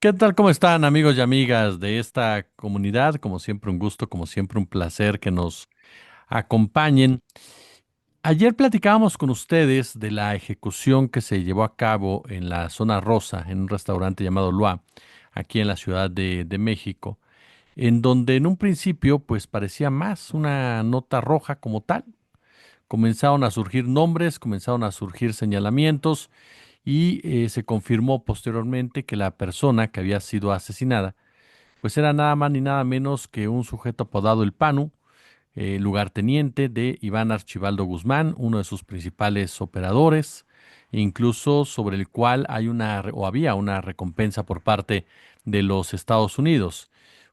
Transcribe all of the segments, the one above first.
¿Qué tal? ¿Cómo están amigos y amigas de esta comunidad? Como siempre un gusto, como siempre un placer que nos acompañen. Ayer platicábamos con ustedes de la ejecución que se llevó a cabo en la zona rosa, en un restaurante llamado Lua, aquí en la Ciudad de México, en donde en un principio pues parecía más una nota roja como tal. Comenzaron a surgir nombres, comenzaron a surgir señalamientos y se confirmó posteriormente que la persona que había sido asesinada pues era nada más ni nada menos que un sujeto apodado El Panu, lugarteniente de Iván Archibaldo Guzmán, uno de sus principales operadores, incluso sobre el cual hay o había una recompensa por parte de los Estados Unidos.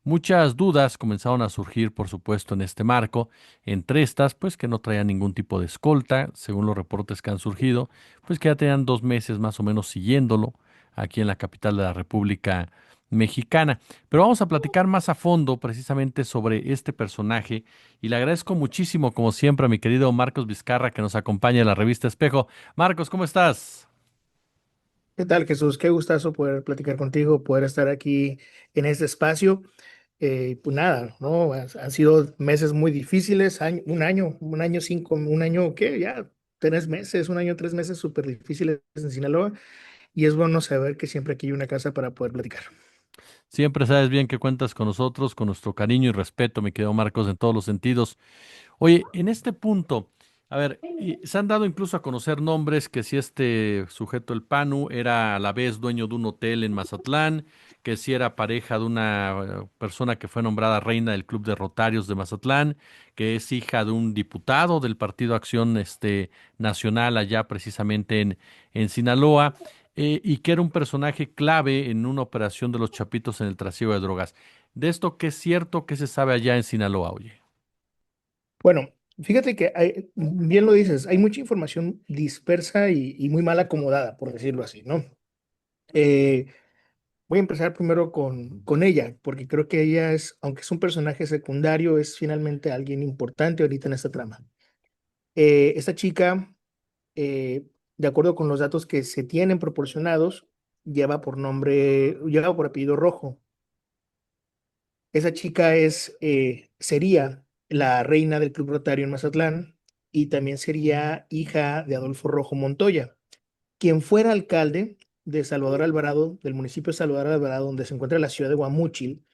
Muchas dudas comenzaron a surgir, por supuesto, en este marco, entre estas, pues que no traían ningún tipo de escolta, según los reportes que han surgido, pues que ya tenían 2 meses más o menos siguiéndolo aquí en la capital de la República Mexicana. Pero vamos a platicar más a fondo precisamente sobre este personaje y le agradezco muchísimo, como siempre, a mi querido Marcos Vizcarra que nos acompaña en la revista Espejo. Marcos, ¿cómo estás? ¿Qué tal, Jesús? Qué gustazo poder platicar contigo, poder estar aquí en este espacio. Pues nada, ¿no? Han sido meses muy difíciles, un año cinco, un año, ¿qué? Ya 3 meses, un año, 3 meses súper difíciles en Sinaloa. Y es bueno saber que siempre aquí hay una casa para poder platicar. Siempre sabes bien que cuentas con nosotros, con nuestro cariño y respeto, mi querido Marcos, en todos los sentidos. Oye, en este punto, a ver, y se han dado incluso a conocer nombres que si este sujeto, el Panu, era a la vez dueño de un hotel en Mazatlán, que si era pareja de una persona que fue nombrada reina del Club de Rotarios de Mazatlán, que es hija de un diputado del Partido Acción Nacional allá precisamente en Sinaloa, y que era un personaje clave en una operación de los Chapitos en el trasiego de drogas. De esto, ¿qué es cierto? ¿Qué se sabe allá en Sinaloa, oye? Bueno, fíjate que bien lo dices, hay mucha información dispersa y muy mal acomodada, por decirlo así, ¿no? Eh, Voy a empezar primero con ella, porque creo que ella es, aunque es un personaje secundario, es finalmente alguien importante ahorita en esta trama. Esta chica, eh, de acuerdo con los datos que se tienen proporcionados, lleva por apellido Rojo. Esa chica sería la reina del Club Rotario en Mazatlán y también sería hija de Adolfo Rojo Montoya, quien fuera alcalde de Salvador Alvarado, del municipio de Salvador Alvarado, donde se encuentra la ciudad de Guamúchil,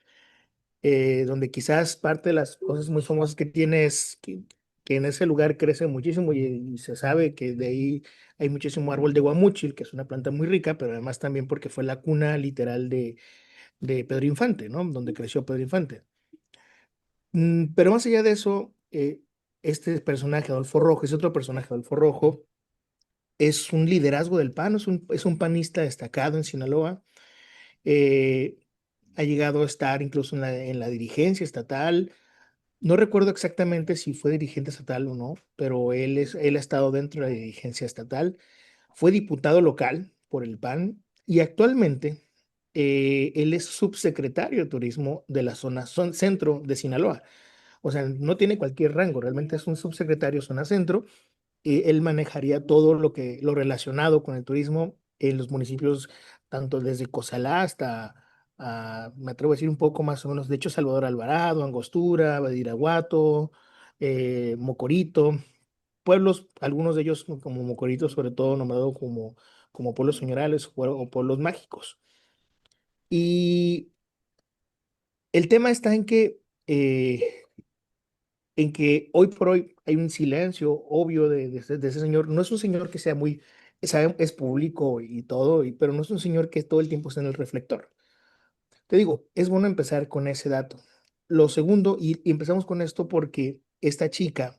donde quizás parte de las cosas muy famosas que tiene es que en ese lugar crece muchísimo y se sabe que de ahí hay muchísimo árbol de guamúchil, que es una planta muy rica, pero además también porque fue la cuna literal de Pedro Infante, ¿no? Donde creció Pedro Infante. Pero más allá de eso, este personaje, Adolfo Rojo, es otro personaje, Adolfo Rojo, es un liderazgo del PAN, es un panista destacado en Sinaloa. eh, Ha llegado a estar incluso en la dirigencia estatal. No recuerdo exactamente si fue dirigente estatal o no, pero él ha estado dentro de la dirigencia estatal. Fue diputado local por el PAN y actualmente él es subsecretario de turismo de la centro de Sinaloa. O sea, no tiene cualquier rango, realmente es un subsecretario zona centro. Él manejaría todo lo relacionado con el turismo en los municipios, tanto desde Cozalá hasta, me atrevo a decir un poco más o menos, de hecho, Salvador Alvarado, Angostura, Badiraguato, Mocorito, pueblos, algunos de ellos como Mocorito, sobre todo nombrado como pueblos señoriales o pueblos mágicos. Y el tema está en que hoy por hoy hay un silencio obvio de ese señor. No es un señor que sea es público y todo, pero no es un señor que todo el tiempo está en el reflector. Te digo, es bueno empezar con ese dato. Lo segundo, y empezamos con esto porque esta chica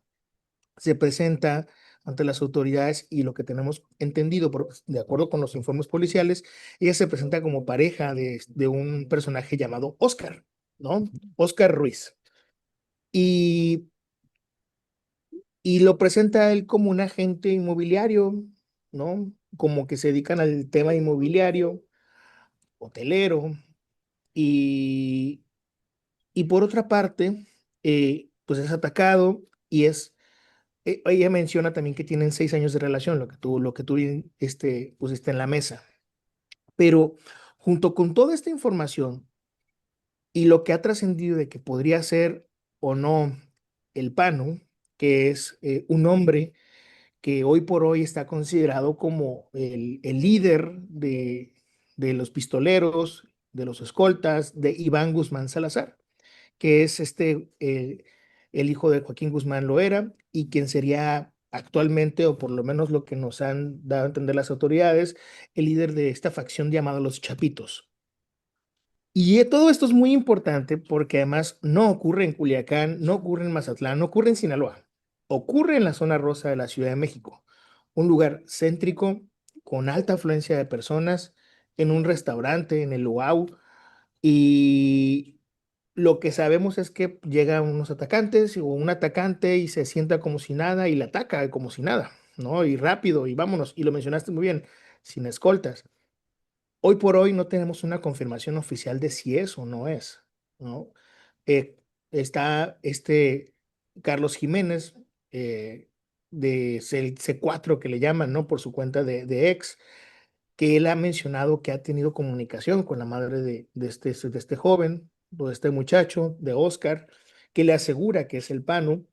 se presenta ante las autoridades y lo que tenemos entendido, de acuerdo con los informes policiales, ella se presenta como pareja de un personaje llamado Oscar, ¿no? Oscar Ruiz. Y Y lo presenta a él como un agente inmobiliario, ¿no? Como que se dedican al tema inmobiliario, hotelero. Y, y por otra parte, pues es atacado y ella menciona también que tienen 6 años de relación, lo que tú pusiste en la mesa. Pero Junto con toda esta información y lo que ha trascendido de que podría ser o no el Pano, que es un hombre que hoy por hoy está considerado como el líder de los pistoleros, de los escoltas, de Iván Guzmán Salazar, que es el hijo de Joaquín Guzmán Loera y quien sería actualmente, o por lo menos lo que nos han dado a entender las autoridades, el líder de esta facción llamada Los Chapitos. Y todo esto es muy importante porque además no ocurre en Culiacán, no ocurre en Mazatlán, no ocurre en Sinaloa, ocurre en la zona rosa de la Ciudad de México, un lugar céntrico con alta afluencia de personas, en un restaurante, en el Luau, y lo que sabemos es que llegan unos atacantes o un atacante y se sienta como si nada y le ataca como si nada, ¿no? Y rápido y vámonos, y lo mencionaste muy bien, sin escoltas. Hoy por hoy no tenemos una confirmación oficial de si es o no es, ¿no? Eh, Está Carlos Jiménez, de C4 que le llaman, ¿no? Por su cuenta de ex, que él ha mencionado que ha tenido comunicación con la madre de este joven, o de este muchacho, de Oscar, que le asegura que es el Pano,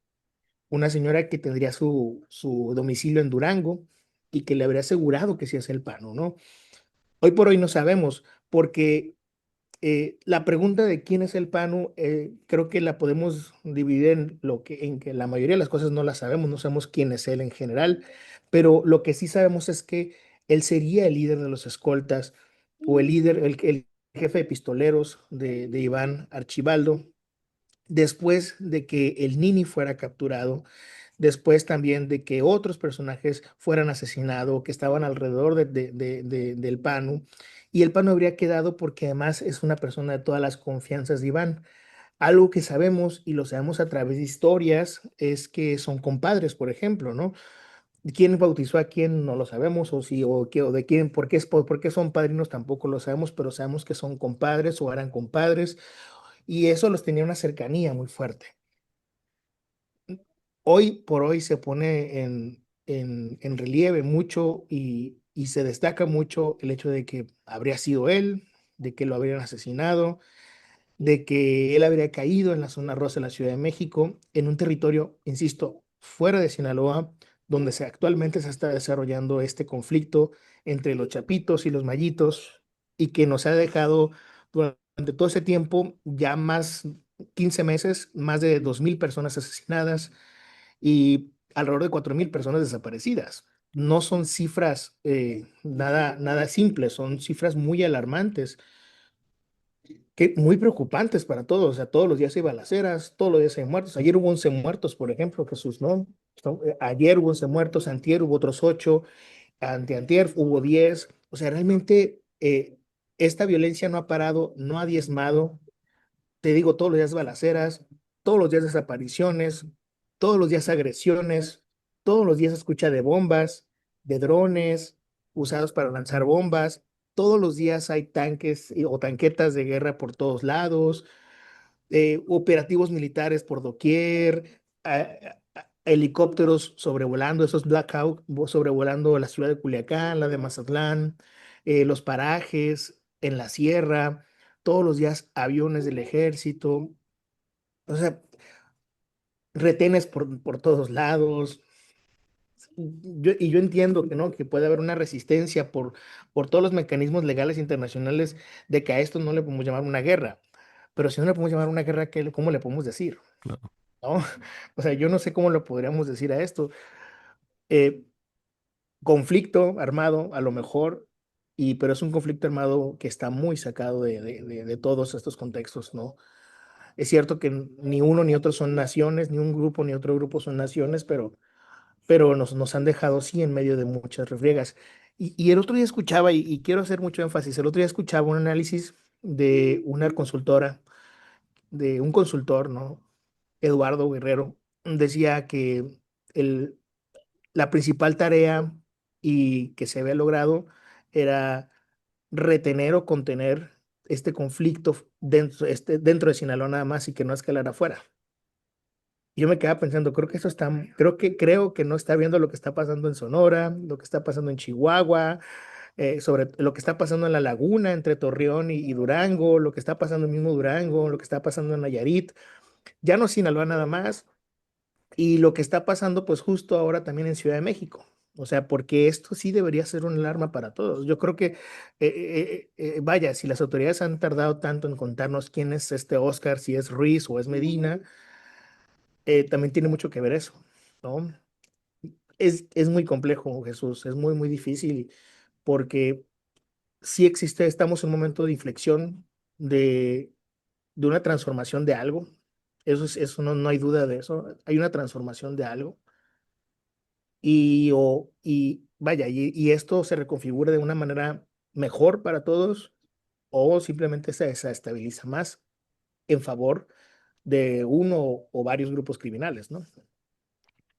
una señora que tendría su domicilio en Durango y que le habría asegurado que sí es el Pano, ¿no? Hoy por hoy no sabemos, porque la pregunta de quién es el Panu, creo que la podemos dividir en que la mayoría de las cosas no las sabemos, no sabemos quién es él en general, pero lo que sí sabemos es que él sería el líder de los escoltas o el líder, el jefe de pistoleros de Iván Archibaldo, después de que el Nini fuera capturado, después también de que otros personajes fueran asesinados, que estaban alrededor del Panu, y el Panu habría quedado porque además es una persona de todas las confianzas de Iván. Algo que sabemos y lo sabemos a través de historias es que son compadres, por ejemplo, ¿no? ¿Quién bautizó a quién? No lo sabemos, o si, o de quién, por qué son padrinos tampoco lo sabemos, pero sabemos que son compadres o eran compadres, y eso los tenía una cercanía muy fuerte. Hoy por hoy se pone en relieve mucho y se destaca mucho el hecho de que habría sido él, de que lo habrían asesinado, de que él habría caído en la zona rosa de la Ciudad de México, en un territorio, insisto, fuera de Sinaloa, donde actualmente se está desarrollando este conflicto entre los chapitos y los mayitos, y que nos ha dejado durante todo ese tiempo ya más 15 meses, más de 2.000 personas asesinadas y alrededor de 4.000 personas desaparecidas. No son cifras nada simples, son cifras muy alarmantes, muy preocupantes para todos. O sea, todos los días hay balaceras, todos los días hay muertos. Ayer hubo 11 muertos, por ejemplo, Jesús, ¿no? Ayer hubo 11 muertos, antier hubo otros 8, anteantier hubo 10. O sea, realmente esta violencia no ha parado, no ha diezmado. Te digo, todos los días balaceras, todos los días desapariciones, todos los días agresiones, todos los días se escucha de bombas, de drones usados para lanzar bombas, todos los días hay tanques o tanquetas de guerra por todos lados, operativos militares por doquier, helicópteros sobrevolando, esos Black Hawk sobrevolando la ciudad de Culiacán, la de Mazatlán, los parajes en la sierra, todos los días aviones del ejército, o sea, retenes por todos lados. Y yo entiendo que no, que puede haber una resistencia por todos los mecanismos legales internacionales de que a esto no le podemos llamar una guerra. Pero si no le podemos llamar una guerra, ¿cómo le podemos decir? Claro. ¿No? O sea, yo no sé cómo lo podríamos decir a esto. Eh, Conflicto armado, a lo mejor, pero es un conflicto armado que está muy sacado de todos estos contextos, ¿no? Es cierto que ni uno ni otro son naciones, ni un grupo ni otro grupo son naciones, pero nos han dejado sí en medio de muchas refriegas. Y el otro día escuchaba, y quiero hacer mucho énfasis, el otro día escuchaba un análisis de una consultora, de un consultor, ¿no? Eduardo Guerrero, decía que el, la principal tarea y que se había logrado era retener o contener este conflicto dentro de Sinaloa nada más y que no escalara afuera. Y yo me quedaba pensando, creo que no está viendo lo que está pasando en Sonora, lo que está pasando en Chihuahua, sobre lo que está pasando en la laguna entre Torreón y Durango, lo que está pasando en mismo Durango, lo que está pasando en Nayarit, ya no Sinaloa nada más, y lo que está pasando pues justo ahora también en Ciudad de México. O sea, porque esto sí debería ser una alarma para todos. Yo creo que, vaya, si las autoridades han tardado tanto en contarnos quién es este Oscar, si es Ruiz o es Medina, también tiene mucho que ver eso, ¿no? Es muy complejo, Jesús, es muy, muy difícil porque sí existe, estamos en un momento de inflexión, de, de una transformación de algo. Eso no, no hay duda de eso. Hay una transformación de algo. Y vaya, y esto se reconfigura de una manera mejor para todos o simplemente se desestabiliza más en favor de uno o varios grupos criminales, ¿no?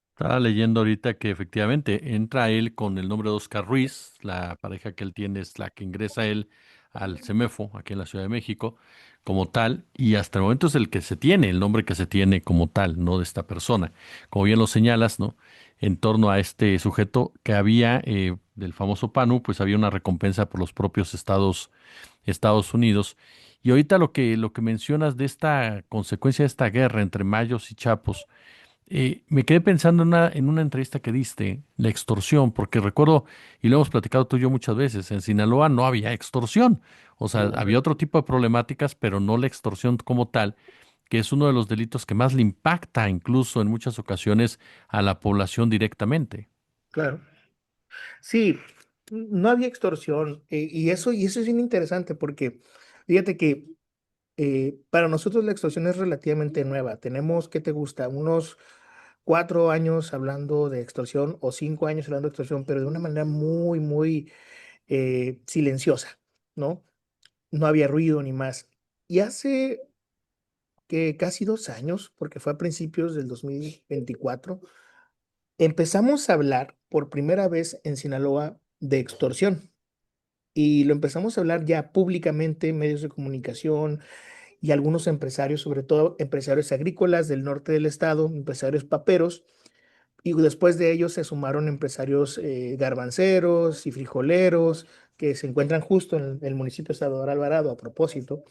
Estaba leyendo ahorita que efectivamente entra él con el nombre de Oscar Ruiz, la pareja que él tiene es la que ingresa él al CEMEFO, aquí en la Ciudad de México, como tal, y hasta el momento es el que se tiene, el nombre que se tiene como tal, no de esta persona. Como bien lo señalas, ¿no? En torno a este sujeto que había, del famoso PANU, pues había una recompensa por los propios Estados Unidos. Y ahorita lo que mencionas de esta consecuencia de esta guerra entre mayos y chapos, me quedé pensando en una entrevista que diste, la extorsión, porque recuerdo, y lo hemos platicado tú y yo muchas veces, en Sinaloa no había extorsión, o sea, había otro tipo de problemáticas, pero no la extorsión como tal, que es uno de los delitos que más le impacta incluso en muchas ocasiones a la población directamente. Claro. Sí, no había extorsión, y eso es bien interesante porque fíjate que para nosotros la extorsión es relativamente nueva. Tenemos, ¿qué te gusta? Unos 4 años hablando de extorsión o 5 años hablando de extorsión, pero de una manera muy, muy silenciosa, ¿no? No había ruido ni más. Y hace que casi 2 años, porque fue a principios del 2024, empezamos a hablar por primera vez en Sinaloa de extorsión. Y lo empezamos a hablar ya públicamente en medios de comunicación y algunos empresarios, sobre todo empresarios agrícolas del norte del estado, empresarios paperos, y después de ellos se sumaron empresarios garbanceros y frijoleros que se encuentran justo en el municipio de Salvador Alvarado a propósito,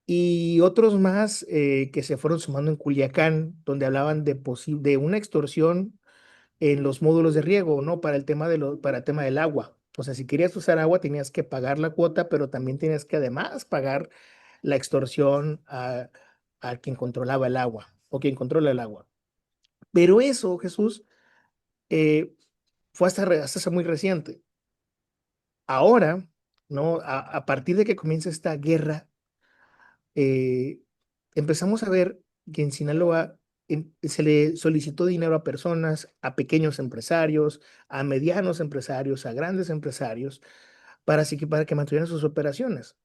y otros más que se fueron sumando en Culiacán, donde hablaban de una extorsión en los módulos de riego, ¿no? Para el tema del agua. O sea, si querías usar agua tenías que pagar la cuota, pero también tenías que además pagar la extorsión a quien controlaba el agua o quien controla el agua. Pero eso, Jesús, eh, fue hasta muy reciente. Ahora, ¿no? A partir de que comienza esta guerra, eh, empezamos a ver que en Sinaloa se le solicitó dinero a personas, a pequeños empresarios, a medianos empresarios, a grandes empresarios, para que mantuvieran sus operaciones.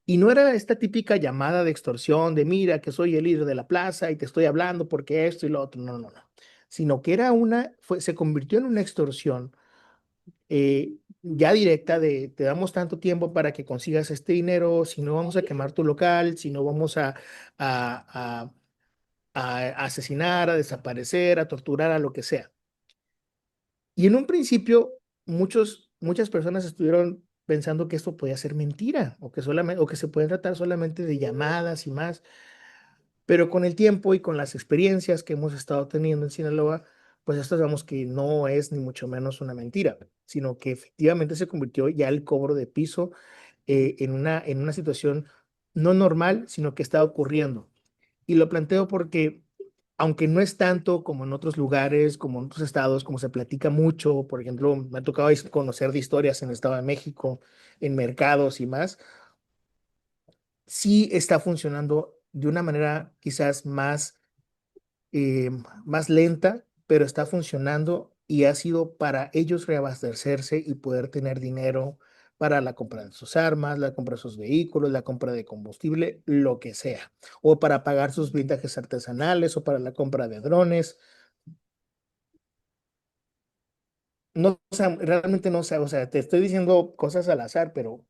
Y no era esta típica llamada de extorsión de mira que soy el líder de la plaza y te estoy hablando porque esto y lo otro. No, no, no. Sino que se convirtió en una extorsión ya directa de te damos tanto tiempo para que consigas este dinero, si no vamos a quemar tu local, si no vamos a, a asesinar, a desaparecer, a torturar, a lo que sea. Y en un principio, muchas personas estuvieron pensando que esto podía ser mentira o que se puede tratar solamente de llamadas y más. Pero con el tiempo y con las experiencias que hemos estado teniendo en Sinaloa, pues esto sabemos que no es ni mucho menos una mentira, sino que efectivamente se convirtió ya el cobro de piso en una situación no normal, sino que está ocurriendo. Y lo planteo porque, aunque no es tanto como en otros lugares, como en otros estados, como se platica mucho, por ejemplo, me ha tocado conocer de historias en el Estado de México, en mercados y más, sí está funcionando de una manera quizás eh, más lenta, pero está funcionando y ha sido para ellos reabastecerse y poder tener dinero para la compra de sus armas, la compra de sus vehículos, la compra de combustible, lo que sea, o para pagar sus blindajes artesanales o para la compra de drones. No, o sea, realmente no sé, o sea, te estoy diciendo cosas al azar, pero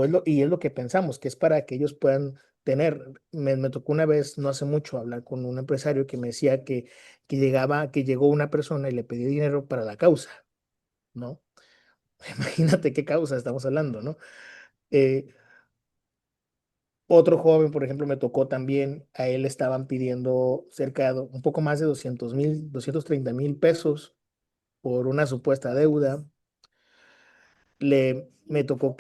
es lo que pensamos, que es para que ellos puedan tener. Me tocó una vez, no hace mucho, hablar con un empresario que me decía que llegó una persona y le pedía dinero para la causa, ¿no? Imagínate qué causa estamos hablando, ¿no? Eh, Otro joven, por ejemplo, me tocó también, a él le estaban pidiendo cerca de un poco más de 200,000, 230,000 pesos por una supuesta deuda. Me tocó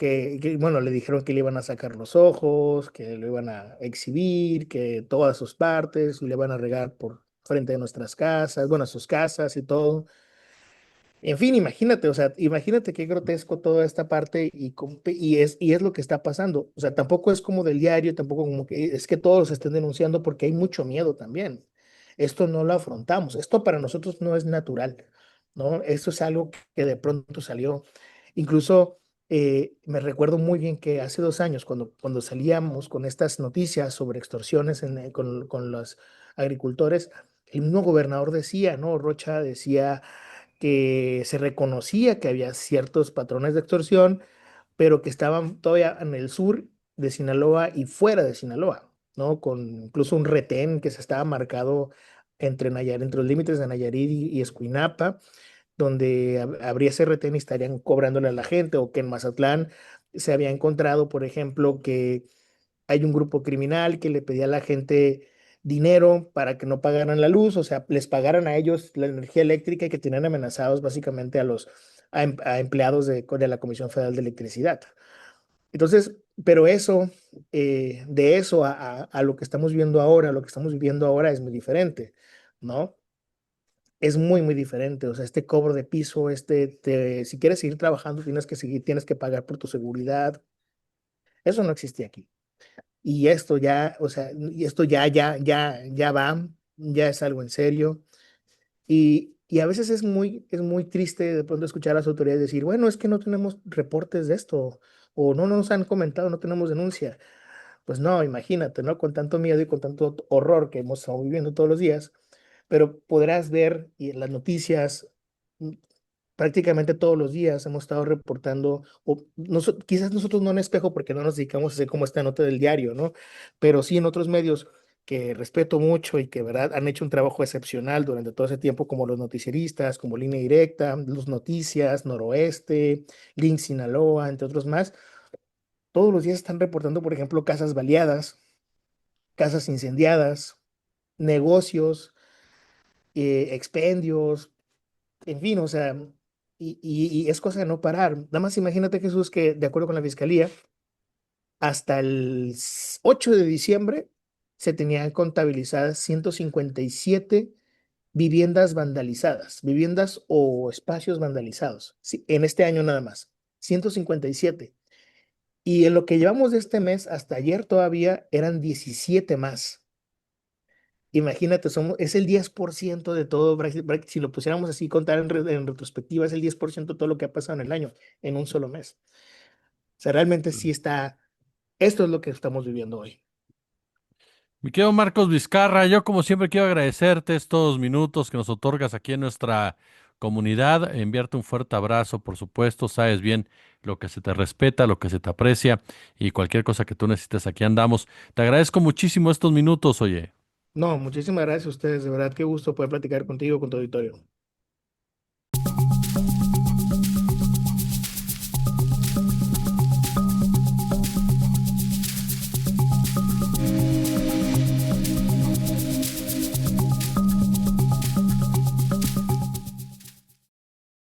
bueno, le dijeron que le iban a sacar los ojos, que lo iban a exhibir, que todas sus partes, y le van a regar por frente de nuestras casas, bueno, a sus casas y todo. En fin, imagínate, o sea, imagínate qué grotesco toda esta parte y es lo que está pasando. O sea, tampoco es como del diario, tampoco como que es que todos se estén denunciando porque hay mucho miedo también. Esto no lo afrontamos. Esto para nosotros no es natural, ¿no? Esto es algo que de pronto salió. Incluso me recuerdo muy bien que hace 2 años, cuando salíamos con estas noticias sobre extorsiones con los agricultores, el mismo gobernador decía, ¿no? Rocha decía que se reconocía que había ciertos patrones de extorsión, pero que estaban todavía en el sur de Sinaloa y fuera de Sinaloa, ¿no? Con incluso un retén que se estaba marcado entre los límites de Nayarit y Escuinapa, donde habría ese retén y estarían cobrándole a la gente, o que en Mazatlán se había encontrado, por ejemplo, que hay un grupo criminal que le pedía a la gente dinero para que no pagaran la luz, o sea, les pagaran a ellos la energía eléctrica, y que tenían amenazados básicamente a empleados de la Comisión Federal de Electricidad. Entonces, pero eso, de eso a lo que estamos viendo ahora, lo que estamos viviendo ahora es muy diferente, ¿no? Es muy, muy diferente. O sea, este cobro de piso, si quieres seguir trabajando, tienes que pagar por tu seguridad. Eso no existe aquí. Y esto ya, o sea, y esto ya va, ya es algo en serio. Y a veces es muy triste de pronto escuchar a las autoridades decir, bueno, es que no tenemos reportes de esto, o no nos han comentado, no tenemos denuncia. Pues no, imagínate, ¿no? Con tanto miedo y con tanto horror que hemos estado viviendo todos los días, pero podrás ver y en las noticias, mm, prácticamente todos los días hemos estado reportando, o quizás nosotros no en Espejo porque no nos dedicamos a hacer como esta nota del diario, ¿no? Pero sí en otros medios que respeto mucho y que, verdad, han hecho un trabajo excepcional durante todo ese tiempo, como los noticieristas, como Línea Directa, Luz Noticias, Noroeste, Link Sinaloa, entre otros más. Todos los días están reportando, por ejemplo, casas baleadas, casas incendiadas, negocios, expendios, en fin, o sea, y es cosa de no parar. Nada más imagínate, Jesús, que de acuerdo con la fiscalía, hasta el 8 de diciembre se tenían contabilizadas 157 viviendas vandalizadas, viviendas o espacios vandalizados, sí, en este año nada más, 157. Y en lo que llevamos de este mes, hasta ayer todavía eran 17 más. Imagínate, es el 10% de todo, si lo pusiéramos así, contar en retrospectiva, es el 10% de todo lo que ha pasado en el año, en un solo mes. O sea, realmente sí está, esto es lo que estamos viviendo hoy. Mi querido Marcos Vizcarra, yo como siempre quiero agradecerte estos minutos que nos otorgas aquí en nuestra comunidad, enviarte un fuerte abrazo, por supuesto, sabes bien lo que se te respeta, lo que se te aprecia y cualquier cosa que tú necesites, aquí andamos. Te agradezco muchísimo estos minutos, oye. No, muchísimas gracias a ustedes, de verdad, qué gusto poder platicar contigo, con tu auditorio.